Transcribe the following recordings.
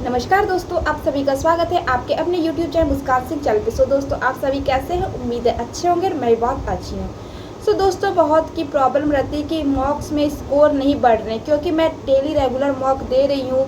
नमस्कार दोस्तों, आप सभी का स्वागत है आपके अपने YouTube चैनल मुस्कान सिंह चैनल पे। दोस्तों, आप सभी कैसे हैं? उम्मीद है अच्छे होंगे और मैं भी बहुत अच्छी हूँ। दोस्तों, बहुत की प्रॉब्लम रहती है कि मॉक्स में स्कोर नहीं बढ़ रहे, क्योंकि मैं डेली रेगुलर मॉक दे रही हूँ,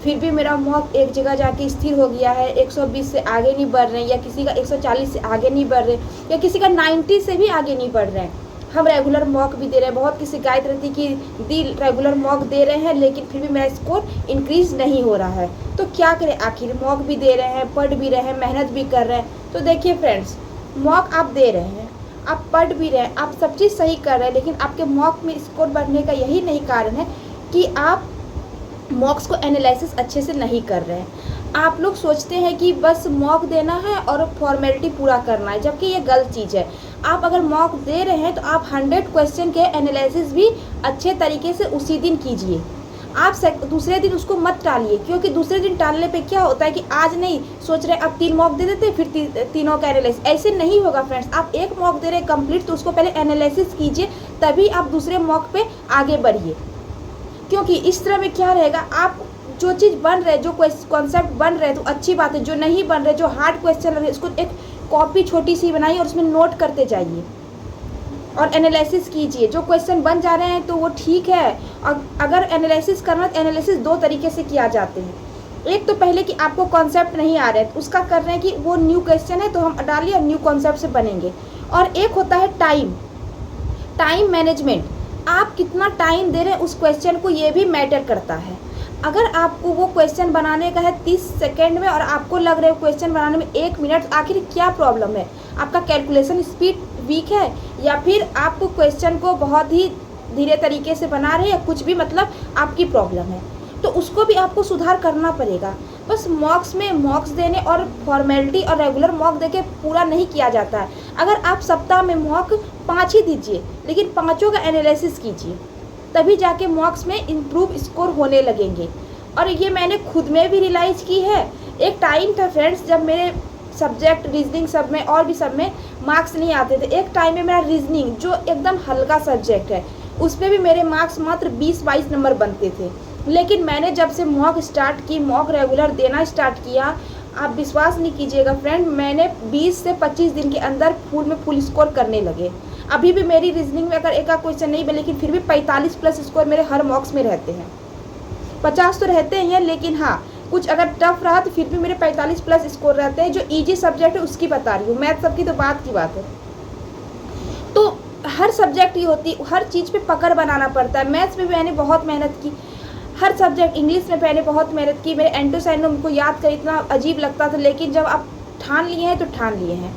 फिर भी मेरा मॉक एक जगह जाके स्थिर हो गया है। 120 से आगे नहीं बढ़ रहे, या किसी का 140 से आगे नहीं बढ़ रहे, या किसी का 90 से भी आगे नहीं बढ़ रहे हैं। हम रेगुलर मॉक भी दे रहे हैं, बहुत की शिकायत रहती कि दी रेगुलर मॉक दे रहे हैं लेकिन फिर भी मेरा स्कोर इंक्रीज़ नहीं हो रहा है। तो क्या करें? आखिर मॉक भी दे रहे हैं, पढ़ भी रहे हैं, मेहनत भी कर रहे हैं। तो देखिए फ्रेंड्स, मॉक आप दे रहे हैं, आप पढ़ भी रहे हैं, आप सब चीज़ सही कर रहे हैं, लेकिन आपके मॉक में स्कोर बढ़ने का यही नहीं कारण है कि आप मॉक्स को एनालिसिस अच्छे से नहीं कर रहे हैं। आप लोग सोचते हैं कि बस मॉक देना है और फॉर्मेलिटी पूरा करना है, जबकि ये गलत चीज़ है। आप अगर मॉक दे रहे हैं तो आप 100 क्वेश्चन के एनालिसिस भी अच्छे तरीके से उसी दिन कीजिए। आप दूसरे दिन उसको मत टालिए, क्योंकि दूसरे दिन टालने पे क्या होता है कि आज नहीं सोच रहे अब 3 मॉक दे देते फिर तीनों का एनालिसिस। ऐसे नहीं होगा फ्रेंड्स। आप एक मॉक दे रहे हैं कंप्लीट, तो उसको पहले एनालिसिस कीजिए, तभी आप दूसरे मॉक पे आगे बढ़िए। क्योंकि इस तरह में क्या रहेगा, आप जो चीज़ बन रहे, जो कॉन्सेप्ट बन रहे तो अच्छी बात है, जो नहीं बन रहे, जो हार्ड क्वेश्चन रहे, उसको एक कॉपी छोटी सी बनाइए और उसमें नोट करते जाइए और एनालिसिस कीजिए। जो क्वेश्चन बन जा रहे हैं तो वो ठीक है। और अगर एनालिसिस करना तो एनालिसिस 2 तरीके से किया जाते हैं। एक तो पहले कि आपको कॉन्सेप्ट नहीं आ रहा है तो उसका कर रहे हैं कि वो न्यू क्वेश्चन है तो हम डालिए और न्यू कॉन्सेप्ट से बनेंगे। और एक होता है टाइम मैनेजमेंट। आप कितना टाइम दे रहे हैं उस क्वेश्चन को, ये भी मैटर करता है। अगर आपको वो क्वेश्चन बनाने का है 30 सेकेंड में और आपको लग रहा है क्वेश्चन बनाने में 1 मिनट, आखिर क्या प्रॉब्लम है? आपका कैलकुलेशन स्पीड वीक है, या फिर आप क्वेश्चन को बहुत ही धीरे तरीके से बना रहे हैं, या कुछ भी, मतलब आपकी प्रॉब्लम है। तो उसको भी आपको सुधार करना पड़ेगा। बस मॉक्स में मॉक्स देने और फॉर्मेलिटी और रेगुलर मॉक देके पूरा नहीं किया जाता है। अगर आप सप्ताह में मॉक 5 ही दीजिए, लेकिन 5 का एनालिसिस कीजिए, तभी जाके मॉक्स में इम्प्रूव स्कोर होने लगेंगे। और ये मैंने खुद में भी रियलाइज़ की है। एक टाइम था फ्रेंड्स जब मेरे सब्जेक्ट रीजनिंग सब में और भी सब में मार्क्स नहीं आते थे। एक टाइम में मेरा रीजनिंग, जो एकदम हल्का सब्जेक्ट है, उसमें भी मेरे मार्क्स मात्र 20-22 नंबर बनते थे। लेकिन मैंने जब से मॉक स्टार्ट की, मॉक रेगुलर देना स्टार्ट किया, आप विश्वास नहीं कीजिएगा फ्रेंड, मैंने 20 से 25 दिन के अंदर फुल स्कोर करने लगे। अभी भी मेरी रीजनिंग में अगर एक आध क्वेश्चन नहीं बने, लेकिन फिर भी 45 प्लस स्कोर मेरे हर मॉक्स में रहते हैं। 50 तो रहते हैं, लेकिन हाँ, कुछ अगर टफ रहा तो फिर भी मेरे 45 प्लस स्कोर रहते हैं। जो इजी सब्जेक्ट है उसकी बता रही हूँ, मैथ सब की तो बात की बात है। तो हर सब्जेक्ट ही होती, हर चीज़ पे पकड़ बनाना पड़ता है। मैथ्स में भी मैंने बहुत मेहनत की, हर सब्जेक्ट, इंग्लिश में मैंने बहुत मेहनत की। मेरे एंटो साइन उनको याद कर इतना अजीब लगता था, लेकिन जब आप ठान लिए हैं तो ठान लिए हैं।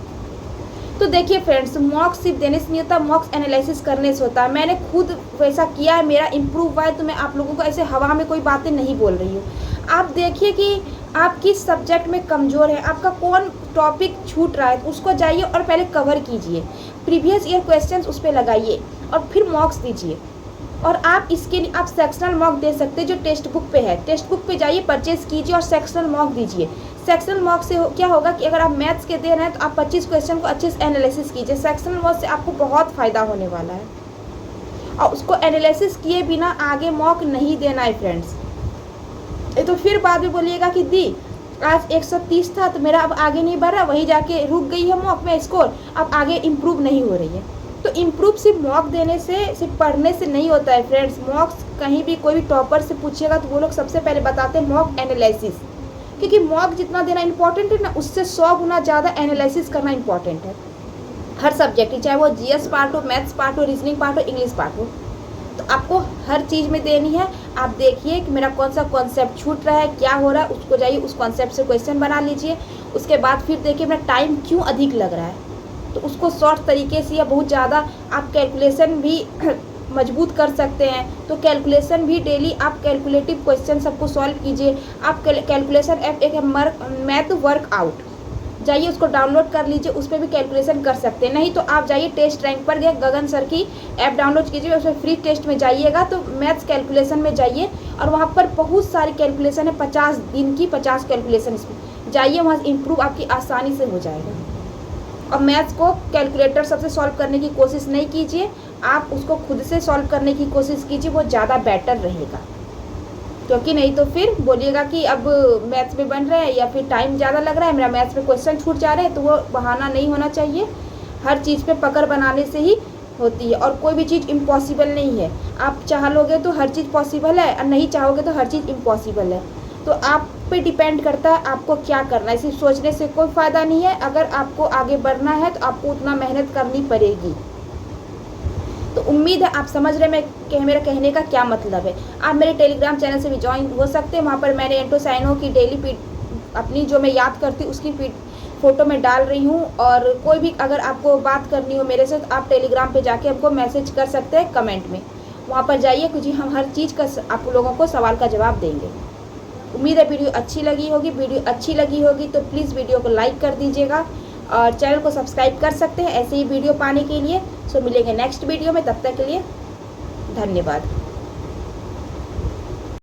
तो देखिए फ्रेंड्स, मॉक्स सिर्फ देने से नहीं होता, मॉक्स एनालिसिस करने से होता है। मैंने खुद वैसा किया है, मेरा इम्प्रूव हुआ है। तो मैं आप लोगों को ऐसे हवा में कोई बातें नहीं बोल रही हूँ। आप देखिए कि आप किस सब्जेक्ट में कमज़ोर हैं, आपका कौन टॉपिक छूट रहा है, उसको जाइए और पहले कवर कीजिए, प्रीवियस ईयर क्वेश्चंस उस पर लगाइए और फिर मॉक्स दीजिए। और आप इसके लिए आप सेक्शनल मॉक दे सकते हैं, जो टेक्स्ट बुक पे है। टेक्स्ट बुक पे जाइए, परचेज कीजिए और सेक्शनल मॉक दीजिए। सेक्शनल मॉक से क्या होगा कि अगर आप मैथ्स के दे रहे हैं तो आप 25 क्वेश्चन को अच्छे से एनालिसिस कीजिए। सेक्शनल मॉक से आपको बहुत फ़ायदा होने वाला है, और उसको एनालिसिस किए बिना आगे मॉक नहीं देना है फ्रेंड्स। ये तो फिर बाद में बोलिएगा कि दी आज 130 था तो मेरा अब आगे नहीं बढ़ रहा, वही जाके रुक गई है मॉक में स्कोर, अब आगे इम्प्रूव नहीं हो रही है। तो इम्प्रूव सिर्फ मॉक देने से, सिर्फ पढ़ने से नहीं होता है फ्रेंड्स। मॉक्स कहीं भी कोई भी टॉपर से पूछिएगा तो वो लोग सबसे पहले बताते हैं मॉक एनालिसिस, क्योंकि मॉक जितना देना इंपॉर्टेंट है ना, उससे 100 गुना ज़्यादा एनालिसिस करना इंपॉर्टेंट है। हर सब्जेक्ट की, चाहे वो जीएस पार्ट हो, मैथ्स पार्ट हो, रीजनिंग पार्ट हो, इंग्लिश पार्ट हो, तो आपको हर चीज़ में देनी है। आप देखिए कि मेरा कौन सा कॉन्सेप्ट छूट रहा है, क्या हो रहा है, उसको जाइए उस कॉन्सेप्ट से क्वेश्चन बना लीजिए। उसके बाद फिर देखिए मेरा टाइम क्यों अधिक लग रहा है, तो उसको शॉर्ट तरीके से या बहुत ज़्यादा आप कैलकुलेशन भी मजबूत कर सकते हैं। तो कैलकुलेशन भी डेली आप कैलकुलेटिव क्वेश्चन सबको सॉल्व कीजिए। आप कैलकुलेशन ऐप एक मैथ वर्कआउट, जाइए उसको डाउनलोड कर लीजिए, उस पर भी कैलकुलेशन कर सकते हैं। नहीं तो आप जाइए टेस्ट रैंक पर गए, गगन सर की ऐप डाउनलोड कीजिए, उसमें फ्री टेस्ट में जाइएगा तो मैथ्स कैलकुलेशन में जाइए, और वहाँ पर बहुत सारी कैलकुलेशन है, 50 दिन की 50 कैलकुलेशन, इसमें जाइए, वहाँ से इम्प्रूव आपकी आसानी से हो जाएगा। और मैथ्स को कैलकुलेटर सबसे सॉल्व करने की कोशिश नहीं कीजिए, आप उसको खुद से सॉल्व करने की कोशिश कीजिए, वो ज़्यादा बेटर रहेगा। क्योंकि नहीं तो फिर बोलिएगा कि अब मैथ्स में बन रहा है या फिर टाइम ज़्यादा लग रहा है, मेरा मैथ्स में क्वेश्चन छूट जा रहे हैं, तो वो बहाना नहीं होना चाहिए। हर चीज़ पे पकड़ बनाने से ही होती है और कोई भी चीज़ इम्पॉसिबल नहीं है। आप चाह लोगे तो हर चीज़ पॉसिबल है और नहीं चाहोगे तो हर चीज़ इम्पॉसिबल है। तो आप पे डिपेंड करता है आपको क्या करना है। सिर्फ सोचने से कोई फ़ायदा नहीं है। अगर आपको आगे बढ़ना है तो आपको उतना मेहनत करनी पड़ेगी। तो उम्मीद है आप समझ रहे मेरा कहने का क्या मतलब है। आप मेरे टेलीग्राम चैनल से भी ज्वाइन हो सकते हैं। वहाँ पर मैंने एंटोसाइनो की डेली अपनी जो मैं याद करती उसकी फ़ोटो में डाल रही हूँ। और कोई भी अगर आपको बात करनी हो मेरे से तो आप टेलीग्राम पे जाके हमको मैसेज कर सकते हैं कमेंट में। वहाँ पर जाइए, क्योंकि हम हर चीज़ का आप लोगों को सवाल का जवाब देंगे। उम्मीद है वीडियो अच्छी लगी होगी। वीडियो अच्छी लगी होगी तो प्लीज़ वीडियो को लाइक कर दीजिएगा और चैनल को सब्सक्राइब कर सकते हैं ऐसे ही वीडियो पाने के लिए। सो मिलेंगे नेक्स्ट वीडियो में, तब तक के लिए धन्यवाद।